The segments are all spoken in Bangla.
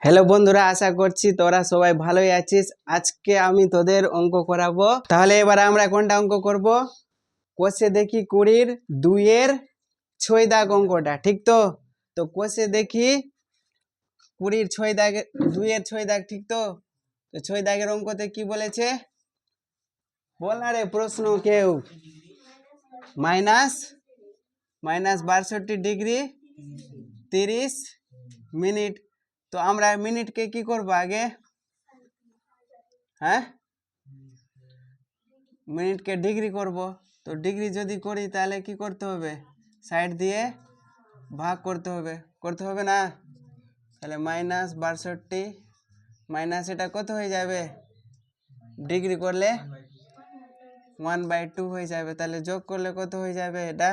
হ্যালো বন্ধুরা, আশা করছি তোরা সবাই ভালোই আছিস। আজকে আমি তোদের অঙ্ক করাবো। তাহলে এবার আমরা কোনটা অঙ্ক করব? কোষে দেখি 20-এর 2-এর 6 দাগ অঙ্কটা, ঠিক তো? তো কোষে দেখি 20-এর 6 দাগের 2-এর 6 দাগ, ঠিক তো? তো 6 দাগের অঙ্কতে কি বলেছে বল না রে প্রশ্ন কেউ? Minus 62 degree 30 minute. তো আমরা মিনিটকে কি করব আগে? হ্যাঁ, মিনিটকে ডিগ্রি করব। তো ডিগ্রি যদি করি তাহলে কি করতে হবে? সাইড দিয়ে ভাগ করতে হবে না? তাহলে -62 মাইনাস এটা কত হয়ে যাবে? ডিগ্রি করলে 1/2 হয়ে যাবে। তাহলে যোগ করলে কত হয়ে যাবে? এটা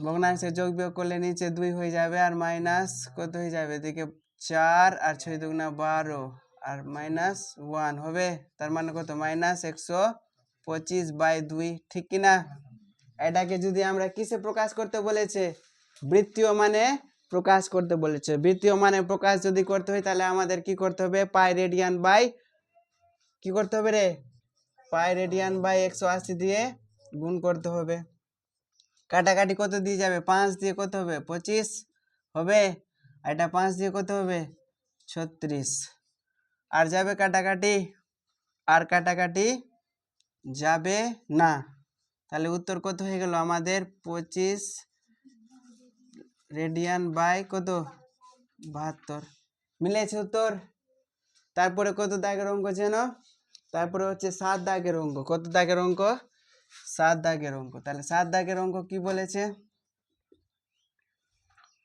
ভগ্নাংশে যোগ বিয়োগ করলে নিচে 2 হয়ে যাবে, আর মাইনাস কত হয়ে যাবে? এদিকে 4 আর 6 দুগুণা 12 আর -1 হবে। তার মানে কত? -125/2, ঠিক কিনা? এটাকে যদি আমরা কিসে প্রকাশ করতে বলেছে? বৃত্তীয় মানে প্রকাশ করতে বলেছে। বৃত্তীয় মানে প্রকাশ যদি করতে হয় তাহলে আমাদের কি করতে হবে? পাই রেডিয়ান বাই কি করতে হবে রে? পাই রেডিয়ান বাই 180 দিয়ে গুণ করতে হবে। কাটাকাটি কত দিয়ে যাবে? 5 দিয়ে কত হবে? 25 হবে। এটা 5 দিয়ে কত হবে? 36। আর যাবে কাটাকাটি? আর কাটাকাটি যাবে না। তাহলে উত্তর কত হয়ে গেল আমাদের? 25 রেডিয়ান বাই কত? 72। মিলেছে উত্তর। তারপরে কত দাগের অঙ্ক যেন? তারপরে হচ্ছে 7 দাগের অঙ্ক। কত দাগের অঙ্ক? 7 দাগের অঙ্ক। তাহলে 7 দাগের অঙ্ক কি বলেছে?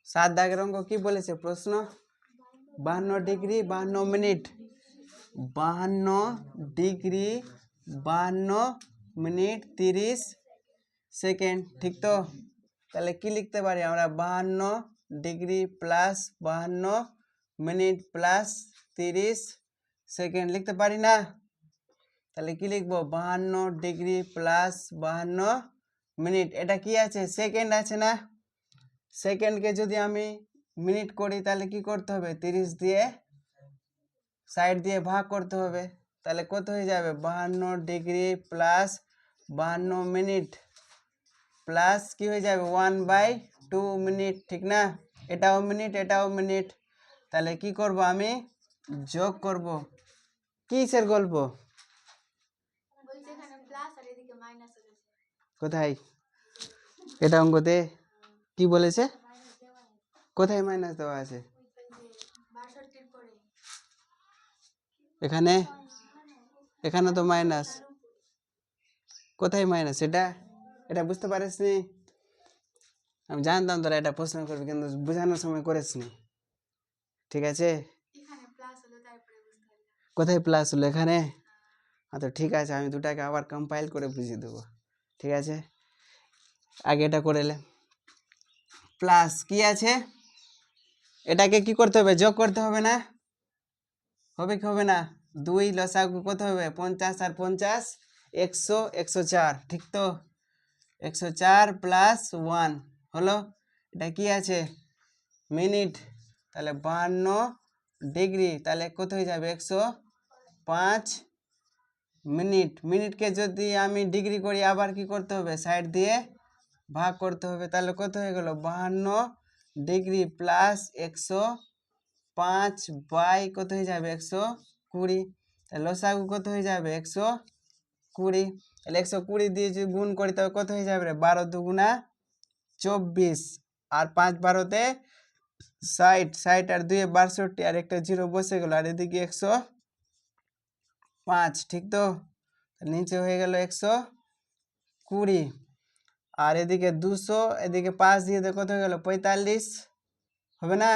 7 দাগের অঙ্ক কি বলেছে? প্রশ্ন 52 degree 52 minute 52 degree 52 minute 30 second, ঠিক তো? তাহলে কি লিখতে পারি আমরা? 52 degree plus 52 minute plus 30 second লিখতে পারি না? তাহলে কি লিখবো? 52 ডিগ্রি প্লাস 52 মিনিট। এটা কি আছে? সেকেন্ড আছে না? সেকেন্ডকে যদি আমি মিনিট করি তাহলে কি করতে হবে? 30 দিয়ে সাইড দিয়ে ভাগ করতে হবে। তাহলে কত হয়ে যাবে? 52 ডিগ্রি প্লাস 52 মিনিট প্লাস কি হয়ে যাবে? 1/2 মিনিট, ঠিক না? এটাও মিনিট এটাও মিনিট। তাহলে কি করব? আমি যোগ করব। কিসের গল্প? কোথায়? এটা অঙ্কতে কি বলেছে? কোথায় মাইনাস দেওয়া আছে? এখানে এখানে তো মাইনাস। কোথায় মাইনাস? এটা বুঝতে পারিস নি? আমি জানতাম তোরা এটা প্রশ্ন করবি, কিন্তু বোঝানোর সময় করিস নি, ঠিক আছে? কোথায় প্লাস হলো? এখানে? তো ঠিক আছে, আমি দুটাকে আবার কম্পাইল করে বুঝিয়ে দেবো, ঠিক আছে? আগে এটা করে লে। প্লাস কি আছে? এটাকে কি করতে হবে? যোগ করতে হবে না? হবে কি হবে না? 2 লসাগু কত হবে? 50 আর 50 100 104, ঠিক তো? 104 প্লাস 1 হলো। এটা কি আছে? মিনিট। তাহলে 52 ডিগ্রি তাহলে কত হয়ে যাবে? 105 মিনিট। মিনিটকে যদি আমি ডিগ্রি করি আবার কি করতে হবে? সাইড দিয়ে ভাগ করতে হবে। তাহলে কত হয়ে গেল? 52 ডিগ্রি প্লাস 105 বাই কত হয়ে যাবে? 120। তাহলে লসাগু কত হয়ে যাবে? 120। তাহলে 120 দিয়ে যদি গুণ করি তবে কত হয়ে যাবে? 12 দুগুণা 24 আর 5 12-তে 60, 60 আর 2 62 আর একটা 0 বসে গেল, আর এদিকে 105, ঠিক তো? নিচে হয়ে গেল 120 আর এদিকে 200, এদিকে 5 দিয়ে কত হয়ে গেল? 45 হবে না?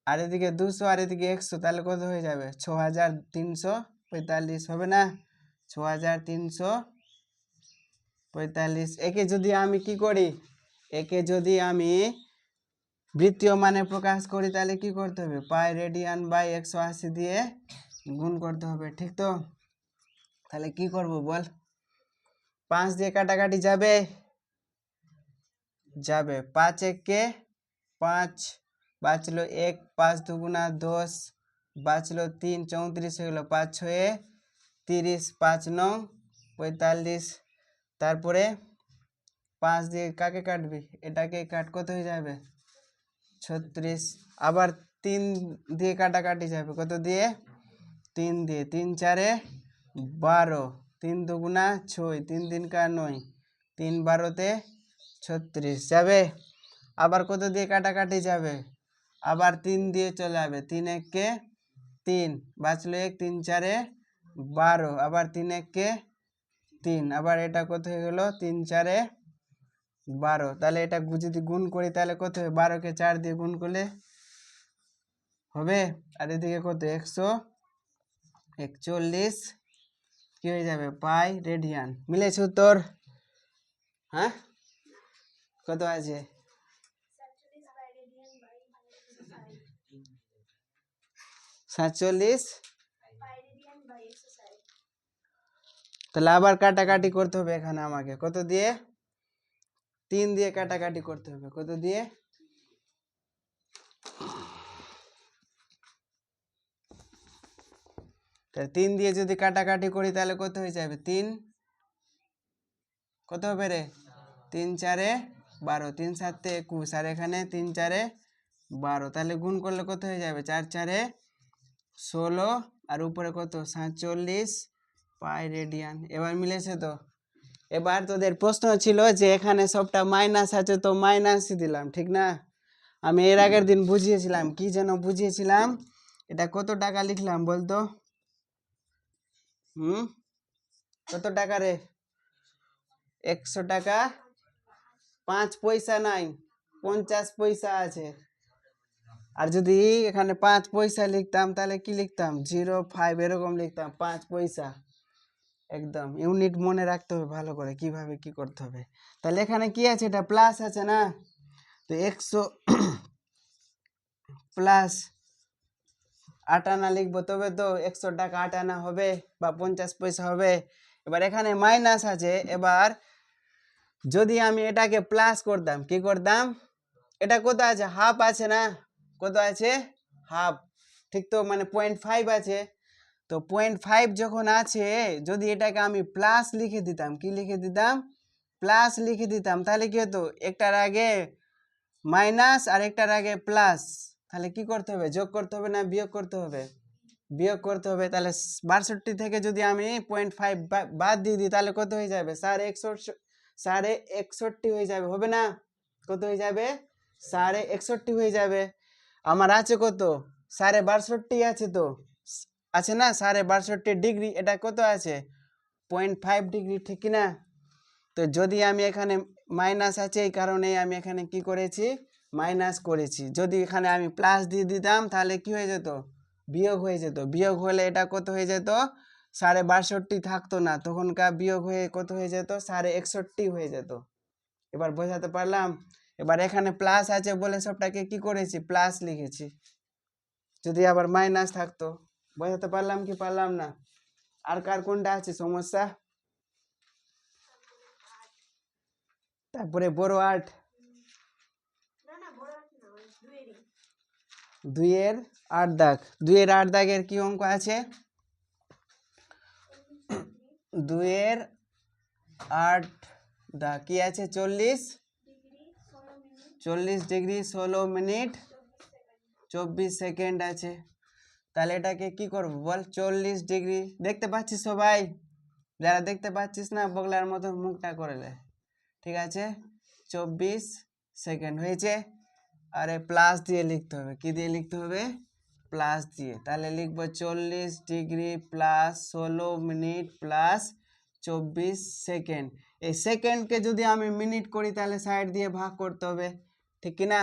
আর এদিকে 200 আর এদিকে 100, তাহলে কত হয়ে যাবে? 6345 হবে না? 6345। একে যদি আমি কি করি? একে যদি আমি বৃত্তীয় মানে প্রকাশ করি তাহলে কি করতে হবে? পাই রেডিয়ান বাই 180 দিয়ে গুণ করতে হবে, ঠিক তো? তাহলে কি করব বল? 5 দিয়ে কাটাকাটি যাবে? যাবে। 5 একে 5 বাঁচলো 1, 5 দুগুণা 10, বাঁচলো 3, 34 হয়ে গেলো, 5 6 30, 5 9 45। তারপরে 5 দিয়ে কাকে কাটবি, এটাকে কাট, কত হয়ে যাবে 36। আবার 3 দিয়ে কাটাকাটি যাবে, কত দিয়ে 3 দিয়ে, 3 4 12, 3 দুগুণা 6, 3 3 কা 9, 3 12 36 যাবে। আবার কত দিয়ে কাটাকাটি যাবে, আবার 3 দিয়ে চলে যাবে, 3 1 কে 3, বাঁচলো 1, 3 4 12, আবার 3 1 কে 3, আবার এটা কত হয়ে গেল 3 4 12। তাহলে এটা যদি গুণ করি তাহলে কত হবে, 12 কে 4 দিয়ে গুণ করলে হবে। আর এদিকে কত 141 কি হয়ে যাবে পাই রেডিয়ান। মিলেছে উত্তর? হ্যাঁ, কত আছে? 47। তাহলে আবার কাটাকাটি করতে হবে এখানে আমাকে, কত দিয়ে 3 দিয়ে কাটাকাটি করতে হবে, কত দিয়ে তাহলে 3 দিয়ে যদি কাটাকাটি করি তাহলে কত হয়ে যাবে 3, কত হবে রে 3 4 12, 3 7 21, আর এখানে 3 4 12, তাহলে গুণ করলে কত হয়ে যাবে 4 4 16, আর উপরে কত 47 পাই রেডিয়ান। এবার মিলেছে তো? এবার তোদের প্রশ্ন ছিল যে এখানে সবটা মাইনাস আছে, তো মাইনাসই দিলাম, ঠিক না? আমি এর আগের দিন বুঝিয়েছিলাম, কি যেন বুঝিয়েছিলাম, এটা কত টাকা লিখলাম বলতো? কত টাকা রে? 100 টাকা 5 পয়সা নাই, 50 পয়সা আছে। আর যদি এখানে 5 পয়সা লিখতাম তাহলে কি লিখতাম 05 এরকম লিখতাম, 5 পয়সা। একদম ইউনিট মনে রাখতে হবে ভালো করে, কিভাবে কি করতে হবে। তাহলে এখানে কি আছে, এটা প্লাস আছে না, তো 100 প্লাস 8 আনা লিখবো, তবে তো 100 টাকা 8 আনা হবে বা 50 পয়সা হবে। এবার এখানে মাইনাস আছে, এবার যদি আমি এটাকে প্লাস করতাম, কি করতাম, এটা কত আছে হাফ আছে না, কত আছে হাফ, ঠিক তো, মানে 0.5 আছে। তো 0.5 যখন আছে, যদি এটাকে আমি প্লাস লিখে দিতাম, কি লিখে দিতাম প্লাস লিখে দিতাম, তাহলে কি হতো, একটার আগে মাইনাস আর একটার আগে প্লাস, তাহলে কি করতে হবে যোগ করতে হবে না বিয়োগ করতে হবে, বিয়োগ করতে হবে। তাহলে 62 থেকে যদি আমি 0.5 বাদ দিয়ে দিই তাহলে কত হয়ে যাবে 61.5 হয়ে যাবে, হবে না? কত হয়ে যাবে 61.5 হয়ে যাবে। আমার আছে কত 62.5 আছে, তো আছে না 62.5 ডিগ্রি, এটা কত আছে 0.5 ডিগ্রি, ঠিক না? তো যদি আমি এখানে মাইনাস আছে এই কারণে আমি এখানে কি করেছি মাইনাস করেছি। যদি এখানে আমি প্লাস দিয়ে দিতাম তাহলে কি হয়ে যেত বিয়োগ হয়ে যেত, বিয়োগ হলে এটা কত হয়ে যেত 62.5 থাকতো না, তখনকার বিয়োগ হয়ে কত হয়ে যেত 61.5 হয়ে যেত। এবার বোঝাতে পারলাম? এবার এখানে প্লাস আছে বলে সবটাকে কি করেছি প্লাস লিখেছি, যদি আবার মাইনাস থাকতো। বোঝাতে পারলাম কি পারলাম না? আর কার কোনটা আছে সমস্যা? তারপরে বড় 8, 2-এর 8 দাগ, 2-এর 8 দাগের কি অঙ্ক আছে 2-এর 8 দাগ কি আছে 40 ডিগ্রি 16 মিনিট 24 সেকেন্ড আছে। তাহলে এটাকে কি করব বল 40 ডিগ্রি, দেখতে পাচ্ছিস সবাই? যারা দেখতে পাচ্ছিস না বগলার মতো মুখটা করলে, ঠিক আছে 24 সেকেন্ড হয়েছে। আরে প্লাস দিয়ে লিখতে হবে, কি দিয়ে লিখতে হবে প্লাস দিয়ে। তাহলে লিখবো 40 degree plus 16 minute plus 24 second. এই সেকেন্ডকে যদি আমি মিনিট করি তাহলে 60 দিয়ে ভাগ করতে হবে, ঠিক কি না?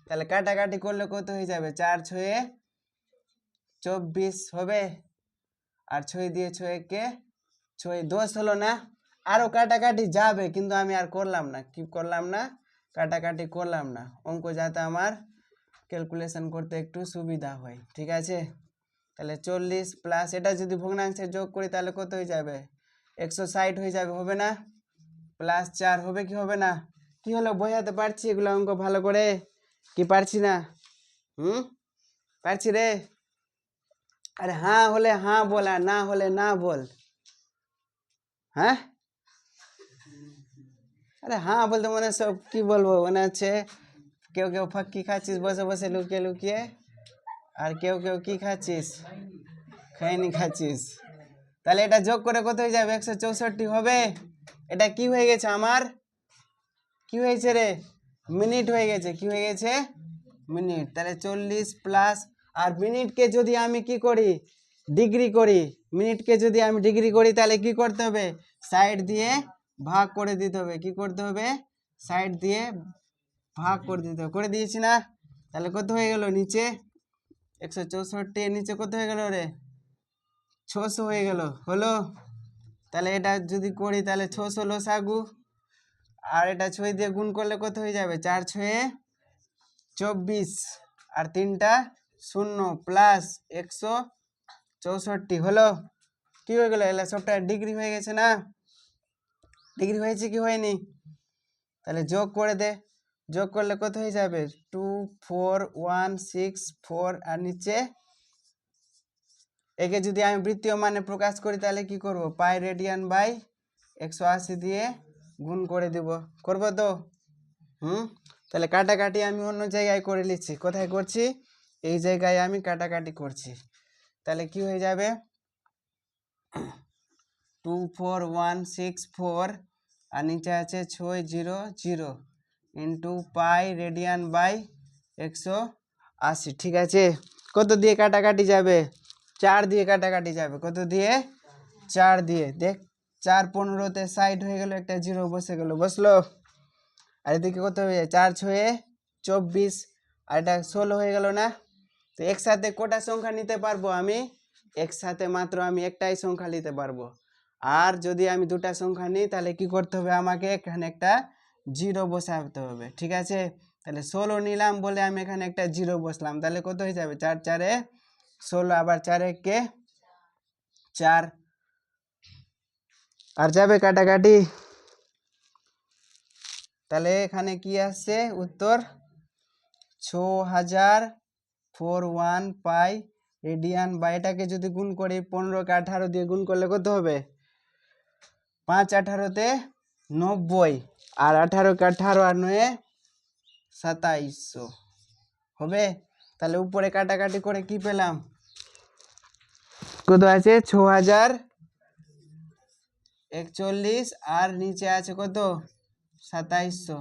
তাহলে কাটাকাটি করলে কত হয়ে যাবে 4 6 24 হবে, আর 6 দিয়ে 6 কে 6 10 হলো না? আরো কাটাকাটি যাবে কিন্তু আমি আর করলাম না, কি করলাম না কাটাকাটি করলাম না, অঙ্ক যাতে আমার ক্যালকুলেশন করতে একটু সুবিধা হয়, ঠিক আছে? তাহলে 40 প্লাস এটা যদি ভগ্নাংশে যোগ করি তাহলে কত হয়ে যাবে 160 হয়ে যাবে, হবে না? প্লাস 4 হবে কি হবে না? কি হলো বোঝাতে পারছি এগুলো অঙ্ক ভালো করে কি পারছি না? পারছি রে? আরে হ্যাঁ হলে হ্যাঁ বল, আর না হলে না বল। হ্যাঁ, আরে হ্যাঁ বলতে মনে সব কি বলবো, মনে হচ্ছে কেউ কেউ ফাঁকি খাচ্ছিস বসে বসে লুকিয়ে লুকিয়ে, আর কেউ কেউ কি খাচ্ছিস, খৈনি খাচ্ছিস। তাহলে এটা যোগ করে কত হয়ে যাবে? 164 হবে। এটা কি হয়ে গেছে আমার? কি হয়েছে রে? মিনিট হয়ে গেছে। কি হয়ে গেছে? মিনিট। তাহলে 40 প্লাস, আর মিনিটকে যদি আমি কি করি, ডিগ্রি করি, মিনিটকে যদি আমি ডিগ্রি করি তাহলে কি করতে হবে? সাইড দিয়ে ভাগ করে দিতে হবে। কি করতে হবে? সাইড দিয়ে ভাগ করে দিতে হবে। করে দিয়েছি না? তাহলে কত হয়ে গেল নিচে? 164 এর নিচে কত হয়ে গেল রে? 600 হয়ে গেল। হলো? তাহলে এটা যদি করি তাহলে 600 লসাগু, আর এটা 6 দিয়ে গুণ করলে কত হয়ে যাবে? 4 6 24, আর 3টা 0 প্লাস 164। হলো? কি হয়ে গেল? এলা সবটা ডিগ্রি হয়ে গেছে না? ডিগ্রি হয়েছে কি হয়নি? তাহলে যোগ করে দে। যোগ করলে কত হয়ে যাবে? 24164, আর নিচে একে যদি আমি বৃত্তীয় মানে প্রকাশ করি তাহলে কি করব? পাই রেডিয়ান বাই 180 দিয়ে গুণ করে দিব। করব তো? তাহলে কাটাকাটি আমি অন্য জায়গায় করে নিচ্ছি। কোথায় করছি? এই জায়গায় আমি কাটাকাটি করছি। তাহলে কি হয়ে যাবে? 24164, আর নিচে আছে 600 ইন্টু পাই রেডিয়ান বাই 180। ঠিক আছে? কত দিয়ে কাটাকাটি যাবে? 4 দিয়ে কাটাকাটি যাবে। কত দিয়ে? 4 দিয়ে। দেখ, 4 15-তে 60 হয়ে গেল, একটা জিরো বসে গেল। বসলো? আর এদিকে কত হয়ে যায়? 4 6 24, আর এটা 16 হয়ে গেল না? তো একসাথে কটা সংখ্যা নিতে পারবো আমি? একসাথে মাত্র আমি একটাই সংখ্যা নিতে পারবো। আর যদি আমি দুটা সংখ্যা নিই তাহলে কি করতে হবে? আমাকে এখানে একটা জিরো বসাতে হবে। ঠিক আছে? তাহলে 16 নিলাম বলে আমি এখানে একটা জিরো বসলাম। তাহলে কত হয়ে যাবে? 4 4 16, আবার 4 1 4, আর যাবে কাটাকাটি। তাহলে এখানে কি আসছে উত্তর? 6041 পাই রেডিয়ান বাই, এটাকে যদি গুণ করি 15কে 18 দিয়ে গুণ করলে কত হবে? 5 18-তে 90, আর 18কে 18 আর 9 2700 হবে। তাহলে উপরে কাটাকাটি করে কি পেলাম? কত আছে? 6041, আর নিচে আছে কত? 2700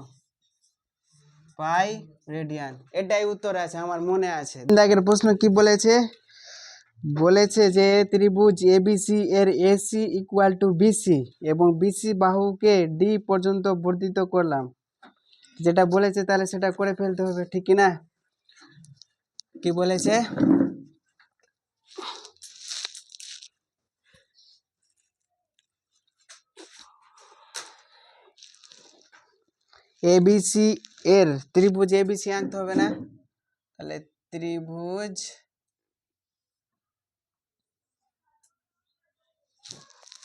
পাই রেডিয়ান। এটাই উত্তর আছে, আমার মনে আছে। আগের প্রশ্ন কি বলেছে? বলেছে যে ত্রিভুজ এবিসি এর এসি ইকুয়াল টু বিসি এবং বিসি বাহুকে ডি পর্যন্ত বর্ধিত করলাম। যেটা বলেছে তাহলে সেটা করে ফেলতে হবে। ঠিক কি না? কি বলেছে? এবিসি এর, ত্রিভুজ এবিসি আনতে হবে না? তাহলে ত্রিভুজ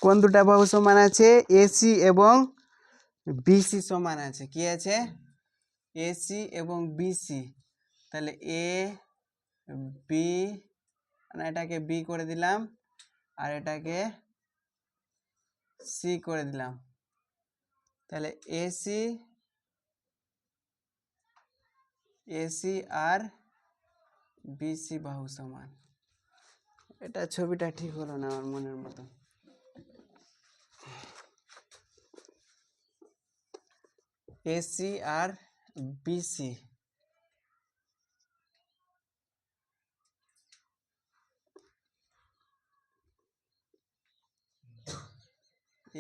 কোন দুটা বাহু সমান আছে? এসি এবং বিসি সমান আছে। কি আছে? এসি এবং বিসি। তাহলে এ বি, এটাকে বি করে দিলাম, আর এটাকে সি করে দিলাম। তাহলে এসি এসি আর বিসি বাহু সমান। এটা ছবিটা ঠিক হলো না আমার মনের মতো। এসি আর বিসি,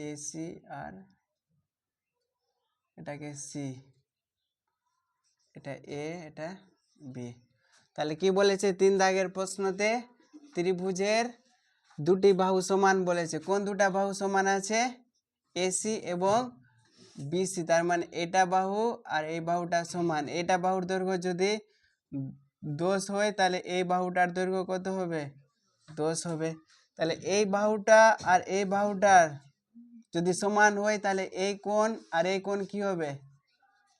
এসি আর এটাকে সি, এটা এ এটা বি। তাহলে কি বলেছে 3 দাগের প্রশ্নতে? ত্রিভুজের দুটি বাহু সমান বলেছে। কোন দুটা বাহু সমান আছে? এসি এবং বিসি। তার মানে এটা বাহু আর এই বাহুটা সমান। এটা বাহুর দৈর্ঘ্য যদি 10 হয় তাহলে এই বাহুটার দৈর্ঘ্য কত হবে? 10 হবে। তাহলে এই বাহুটা আর এই বাহুটার যদি সমান হয় তাহলে এই কোণ আর এই কোণ কি হবে?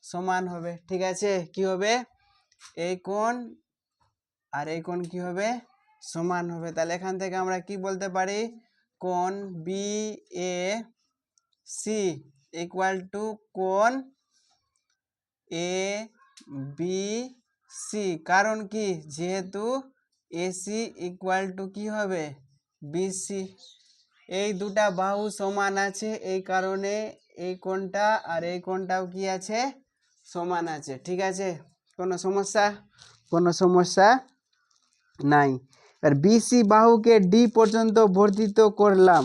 সমান হবে। ঠিক আছে? কি হবে? এই কোণ আর এই কোণ কি হবে সমান হবে। তাহলে এখান থেকে আমরা কি বলতে পারি কোণ B A C equal to কোণ এ বি সি, কারণ কি যেহেতু এসি ইকুয়াল টু কি হবে বিসি, এই দুটা বাহু সমান আছে এই কারণে এই কোণটা আর এই কোণটাও কি আছে সমান আছে। ঠিক আছে, কোনো সমস্যা? কোনো সমস্যা নাই। আর বিসি বাহুকে ডি পর্যন্ত বর্ধিত করলাম।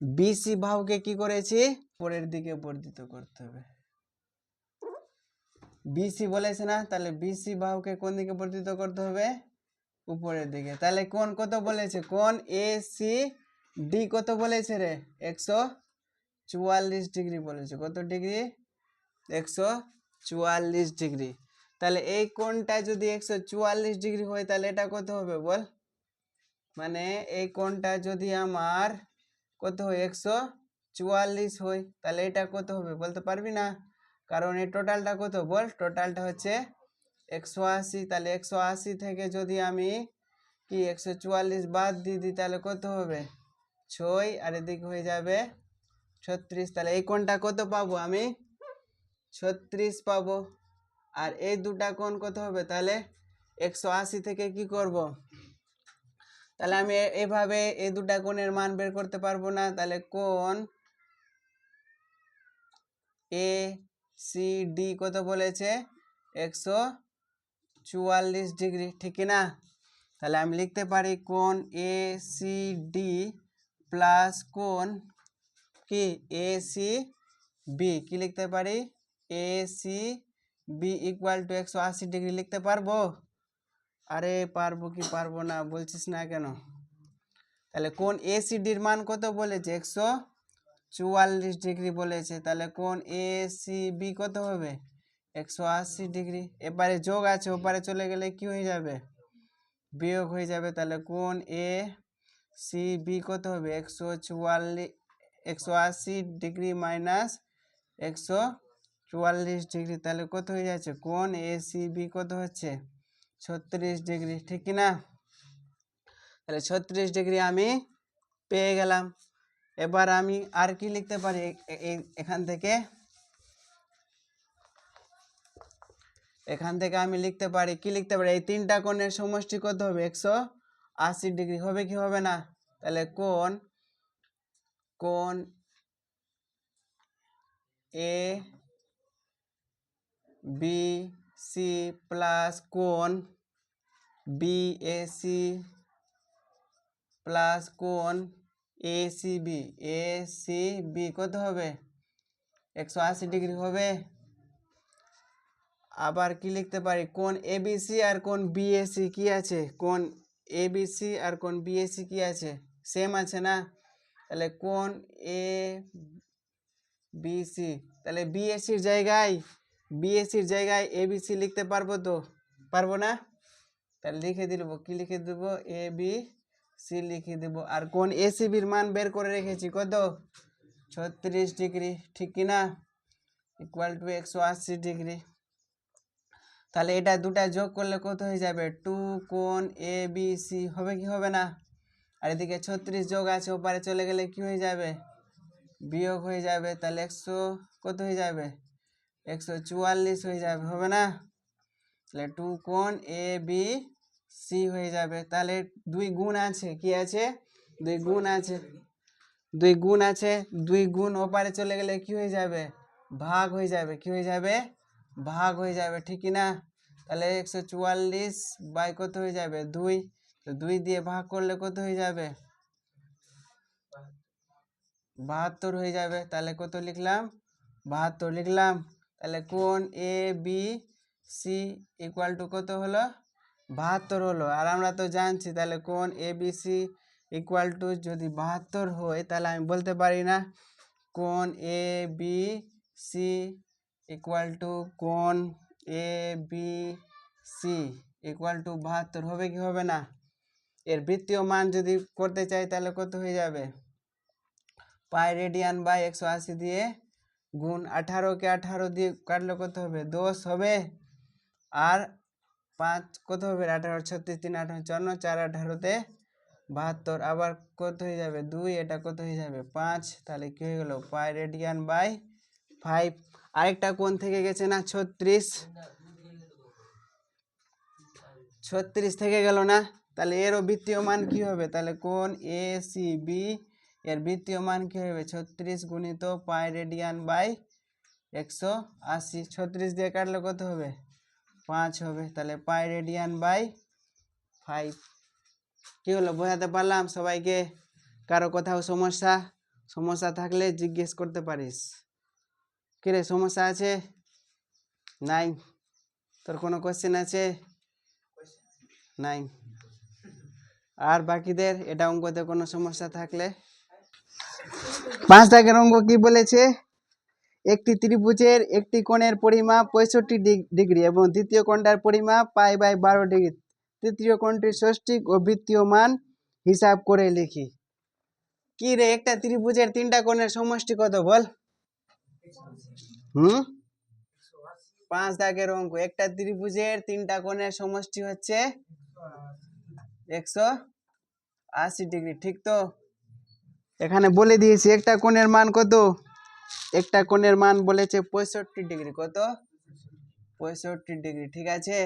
বিসি বাহুকে কি করেছি উপরের দিকে বর্ধিত করতে হবে। বিসি বলেছে না, তাহলে বিসি বাহুকে কোন দিকে বর্ধিত করতে হবে উপরের দিকে। তাহলে কোণ কত বলেছে কোণ এ সি ডি কত বলেছে রে 144 ডিগ্রি বলেছে। কত ডিগ্রি 144 ডিগ্রি। তাহলে এই কোণটা যদি 144 ডিগ্রি হয় তাহলে এটা কত হবে বল, মানে এই কোণটা যদি আমার কত হয় 144 হয় তাহলে এটা কত হবে বলতে পারবি না, কারণ এই টোটালটা কত বল, টোটালটা হচ্ছে 180। তাহলে 180 থেকে যদি আমি কি 144 বাদ দিয়ে দিই তাহলে কত হবে 6, আর এদিকে হয়ে যাবে 36। তাহলে এই কোণটা কত পাবো আমি 36 পাবো। আর এই দুটা কোণ কত হবে তাহলে 180 থেকে কি করব, তাহলে আমি এভাবে এই দুটা কোণের মান বের করতে পারবো না। তাহলে কোণ এ সি ডি কত বলেছে 144 ডিগ্রি, ঠিক না? তাহলে আমি লিখতে পারি কোণ এ সি ডি প্লাস কোণ কি এ সি বি, কি লিখতে পারি A C B equal to 180 degree লিখতে পারবো? আরে পারবো কি পারবো না বলছিস না কেন? তাহলে কোণ এ সি ডির মান কত বলেছে 144 ডিগ্রি বলেছে। তাহলে কোণ এ সি বি কত হবে 180 ডিগ্রি। এবারে যোগ আছে ওপারে চলে গেলে কি হয়ে যাবে বিয়োগ হয়ে যাবে। তাহলে কোণ এ সি বি কত হবে 180 ডিগ্রি মাইনাস 144 ডিগ্রি, তাহলে কত হয়ে যাচ্ছে কোণ এ সি বি কত হচ্ছে 36 ডিগ্রি, ঠিক না? তাহলে 36 ডিগ্রি আমি পেয়ে গেলাম। এবার আমি আর কি লিখতে পারি এখান থেকে আমি লিখতে পারি কি লিখতে পারি এই তিনটা কোণের সমষ্টি কত হবে 180 ডিগ্রি, হবে কি হবে না? তাহলে কোণ এ বি সি প্লাস কোণ বি এ সি প্লাস কোণ এ সি বি কত হবে 180 ডিগ্রি হবে। আবার কি লিখতে পারি কোণ এ বি সি আর কোণ বি এ সি কি আছে, কোণ এ বি সি আর কোণ বি এ সি কি আছে সেম আছে না? তাহলে কোণ এ বি সি, তাহলে বি এ সির জায়গায় এ বি সি লিখতে পারবো তো, পারবো না? তাহলে লিখে দিব কি লিখে দেব এ বি সি লিখে দেব। আর কোণ এ সি বির মান বের করে রেখেছি কত 36 ডিগ্রি, ঠিক কি না? Equal to 180 degree. তাহলে এটা দুটা যোগ করলে কত হয়ে যাবে 2 কোণ এ বি সি, হবে কি হবে না? আর এদিকে 36 যোগ আছে ওপারে চলে গেলে কি হয়ে যাবে বিয়োগ হয়ে যাবে। তাহলে 100 কত হয়ে যাবে 144 হয়ে যাবে, হবে না? তাহলে 2 কোণ এ বি সি হয়ে যাবে। তাহলে দুই গুণ আছে, কি আছে দুই গুণ আছে, দুই গুণ ওপারে চলে গেলে কি হয়ে যাবে ভাগ হয়ে যাবে, কি হয়ে যাবে ভাগ হয়ে যাবে, ঠিক না? তাহলে 144 বাই কত হয়ে যাবে 2, তো 2 দিয়ে ভাগ করলে কত হয়ে যাবে 72 হয়ে যাবে। তাহলে কত লিখলাম 72 লিখলাম। তাহলে কোণ A B C equal two কত হলো 72 হলো। আর আমরা তো জানছি তাহলে কোণ A B C equal two যদি 72 হয় তাহলে আমি বলতে পারি না কোণ A B C equal to কোণ A B C equal two 72, হবে কি হবে না? এর বৃত্তীয় মান যদি করতে চাই তাহলে কত হয়ে যাবে পাই রেডিয়ান বাই 180 দিয়ে গুণ 18 কে 18 দিয়ে কাটলে কত হবে 10 হবে। আর 5 কত হবে 18 36 3 18 54 4 18তে 72 আবার কত হয়ে যাবে 2 এটা কত হয়ে যাবে 5 তাহলে কি হয়ে গেল পাই রেডিয়ান বাই 5 আরেকটা কোণ থেকে গেছে না 36 থেকে গেল না তাহলে এরও বৃত্তীয় মান কি হবে তাহলে কোণ এ সি বি এর বৃত্তীয় মান কি হবে 36 গুণিত পাই রেডিয়ান বাই 180 36 দিয়ে কাটলে কত হবে 5 হবে তাহলে পাই রেডিয়ান বাই 5 কি হলো বোঝাতে পারলাম সবাইকে কারো কোথাও সমস্যা থাকলে জিজ্ঞেস করতে পারিস কিরে সমস্যা আছে নাই তোর কোনো কোশ্চেন আছে নাই আর বাকিদের এটা অঙ্কতে কোনো সমস্যা থাকলে 5 দাগের অঙ্ক কি বলেছে একটি ত্রিভুজের একটি কোণের পরিমাপ 65 ডিগ্রি এবং দ্বিতীয় কোণটার পরিমাপ পাই বাই 12 ডিগ্রি তৃতীয় কোণটির ষষ্ঠিক ও বৃত্তীয় মান হিসাব করে লিখি কি রে একটা ত্রিভুজের তিনটা কোণের সমষ্টি কত বল 5 দাগের অঙ্ক একটা ত্রিভুজের তিনটা কোণের সমষ্টি হচ্ছে 180 ডিগ্রি ঠিক তো এখানে বলে দিয়েছি একটা কোণের মান কত একটা কোণের মান বলেছে 65 ডিগ্রি কত 65 ডিগ্রি ঠিক আছে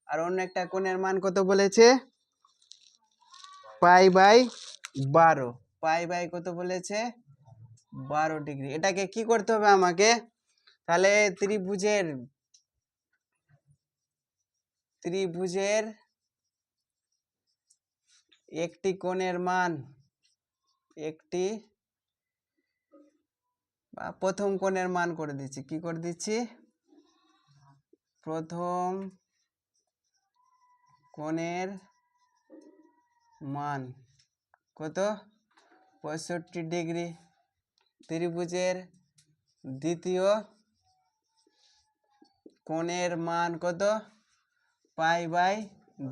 আর অন্য একটা কোণের মান কত বলেছে পাই বাই 12 পাই বাই কত বলেছে 12 ডিগ্রি এটাকে কি করতে হবে আমাকে তাহলে ত্রিভুজের একটি কোণের মান একটি প্রথম কোণের মান করে দিচ্ছি কি করে দিচ্ছি প্রথম কোণের মান কত 65 ডিগ্রি ত্রিভুজের দ্বিতীয় কোণের মান কত পাই বাই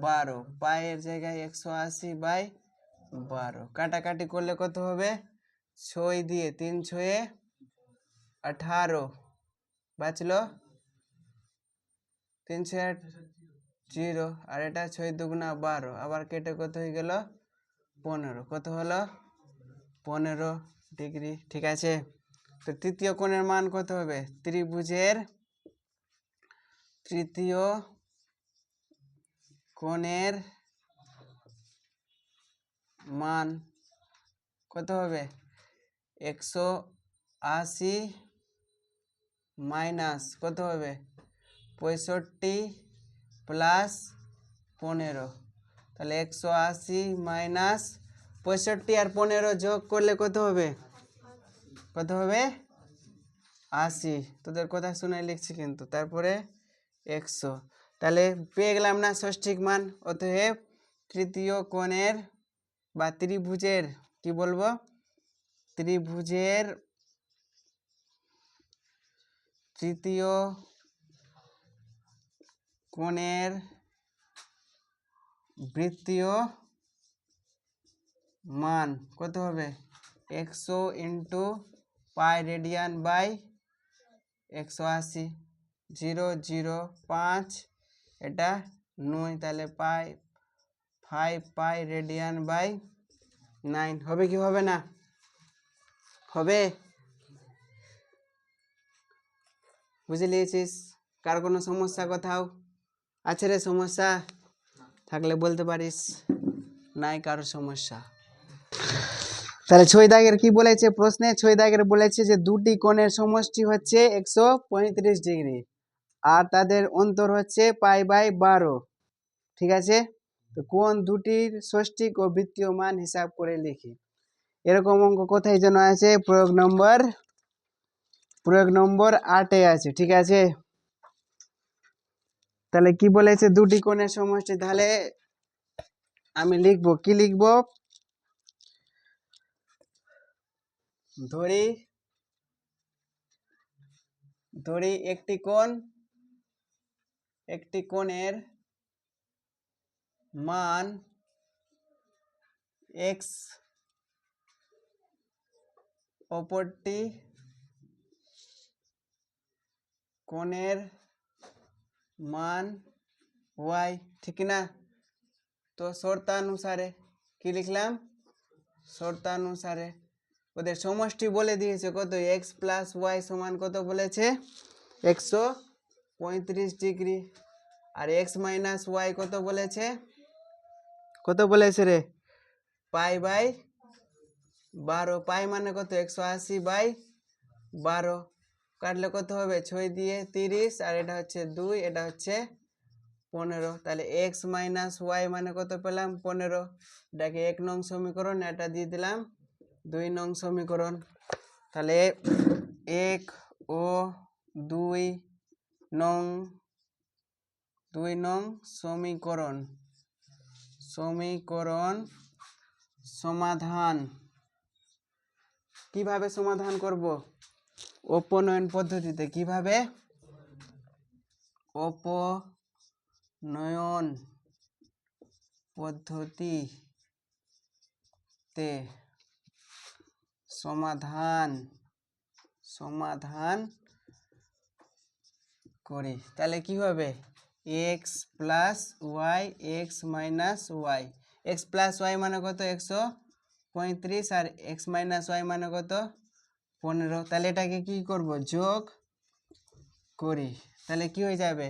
12 পায়ের জায়গায় 180 বাই 12 কাটাকাটি করলে কত হবে 6 দিয়ে 3 6 18 বাঁচলো 3 6 0 আর এটা 6 দুগুণা 12 আবার কেটে কত হয়ে গেল 15 কত হলো 15 ডিগ্রি ঠিক আছে তো তৃতীয় কোণের মান কত হবে ত্রিভুজের তৃতীয় কোণের মান কত হবে 180 মাইনাস কত হবে 65 প্লাস 15 তাহলে 180 মাইনাস 65 আর 15 যোগ করলে কত হবে 80 তোদের কথা শুনে লিখছি কিন্তু তারপরে 100 তাহলে পেয়ে গেলাম না ষষ্ঠিক মান অতএব তৃতীয় কোণের বা ত্রিভুজের কি বলবো ত্রিভুজের তৃতীয় কোণের বৃত্তীয় মান কত হবে 100 ইন্টু পাই রেডিয়ান বাই 180 0 0 5 এটা 9 তাহলে পাই 5 পাই রেডিয়ান বাই 9 হবে কি হবে না হবে বুঝে নিয়েছিস কার কোনো সমস্যা কোথাও আছে রে সমস্যা থাকলে বলতে পারিস নাই কারো সমস্যা তাহলে 6 দাগের কি বলেছে প্রশ্নে 6 দাগের বলেছে যে দুটি কোণের সমষ্টি হচ্ছে 135 ডিগ্রি আর তাদের অন্তর হচ্ছে পাই বাই 12 ঠিক আছে তো কোণ দুটির ষষ্ঠিক ও বৃত্তীয় মান হিসাব করে লিখি এরকম অঙ্ক কোথায় যেন আছে প্রয়োগ নম্বর 8-এ আছে ঠিক আছে তাহলে কি বলেছে দুটি কোণের সমষ্টি তাহলে আমি লিখবো কি লিখবো ধরি একটি কোণের মান x অপরটি কোণের মান ওয়াই, ঠিক না? তো শর্তানুসারে কি লিখলাম? শর্তানুসারে ওদের সমষ্টি বলে দিয়েছে কত, এক্স প্লাস ওয়াই সমান কত বলেছে, 135 ডিগ্রি। আর এক্স মাইনাস ওয়াই কত বলেছে, কত বলেছে রে, পাই বাই 12। পাই মানে কত, 180/12। কাটলে কত হবে, 6 দিয়ে 30, আর এটা হচ্ছে 2, এটা হচ্ছে 15। তাহলে এক্স মাইনাস ওয়াই মানে কত পেলাম, 15। এটাকে 1 নং সমীকরণ, এটা দিয়ে দিলাম 2 নং সমীকরণ। তাহলে 1 ও 2 নং সমীকরণ সমাধান। কিভাবে সমাধান করব, অপনয়ন পদ্ধতিতে। কিভাবে, অপনয়ন পদ্ধতিতে সমাধান করি। তাহলে কি হবে, x plus y, x minus y. X plus y মানে কত, 135, আর এক্স মাইনাস ওয়াই মানে কত, 15। তাহলে এটাকে কি করব, যোগ করি। তাহলে কি হয়ে যাবে,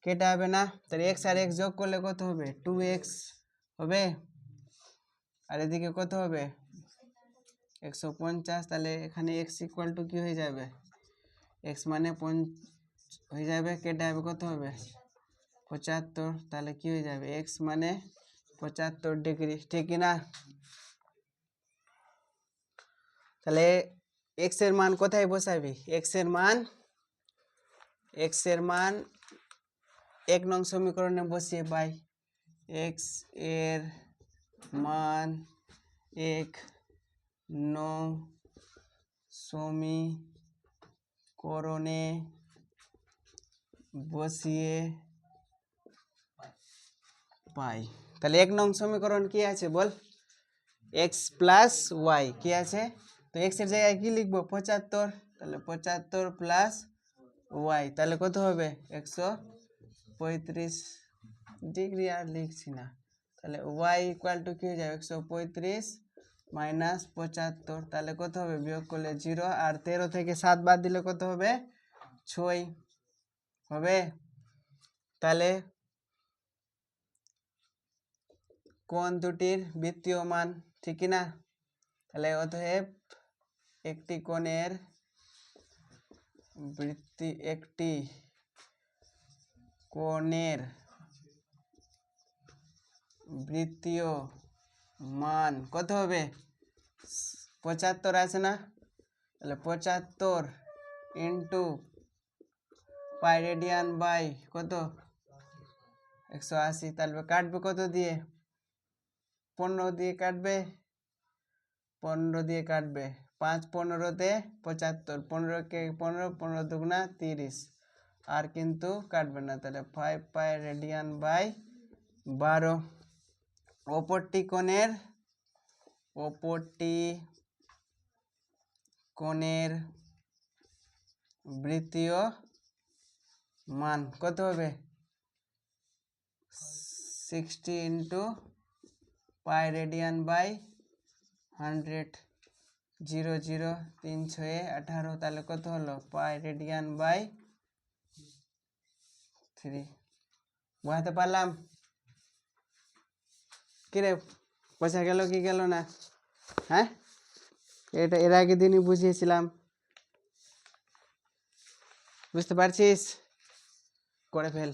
কেটে হবে না। তাহলে এক্স আর এক্স যোগ করলে কত হবে, 2x হবে। আর এদিকে কত হবে, 150। তাহলে এখানে এক্স ইকুয়াল টু কি হয়ে যাবে, এক্স মানে হয়ে যাবে, কেটে হবে কত হবে, 75। তাহলে কি হয়ে যাবে, এক্স মানে 75 ডিগ্রি, ঠিক না? তাহলে এক্স এর মান কোথায় বসাবি, এক্স এর মান 1 নং সমীকরণে বসিয়ে পাই। এক্স এর মান 1 নং সমীকরণে বসিয়ে পাই। তাহলে 1 নং সমীকরণ কি আছে বল, এক্স প্লাস ওয়াই কি আছে, তো এক্স এর জায়গায় কি লিখবো, 75। তাহলে 75 প্লাস ওয়াই, তাহলে কত হবে, 135 ডিগ্রি। আর লিখছি না। তাহলে ওয়াই ইকুয়াল টু কি হয়ে যাবে, 135 মাইনাস 75। তাহলে কত হবে, বিয়োগ করলে 0, আর 13 থেকে 7 বাদ দিলে কত হবে, 6 হবে। তাহলে কোণ দুটির বৃত্তীয় মান, ঠিক না? তাহলে অতএব একটি কোণের বৃত্তীয় মান কত হবে, 75 আছে না? তাহলে 75 ইন্টু পাই রেডিয়ান বাই কত, 180। তাহলে কাটবে কত দিয়ে, 15 দিয়ে কাটবে, 15 দিয়ে কাটবে। 5 15-তে 75, 15 কে 15, 15 দুগুণা 30, আর কিন্তু কাটবে না। তাহলে 5 পাই রেডিয়ান বাই 12। অপরটি কোণের বৃত্তীয় মান কত হবে, 60 ইন্টু পাই রেডিয়ান বাই 100, 0 0 3 6 18। তাহলে কত হলো, পাই রেডিয়ান বাই 3। বুঝাতে পারলাম? কিরে, বোঝা গেল কি গেল না? হ্যাঁ, এটা এর আগের দিনই বুঝিয়েছিলাম, বুঝতে পারছিস? করে ফেল।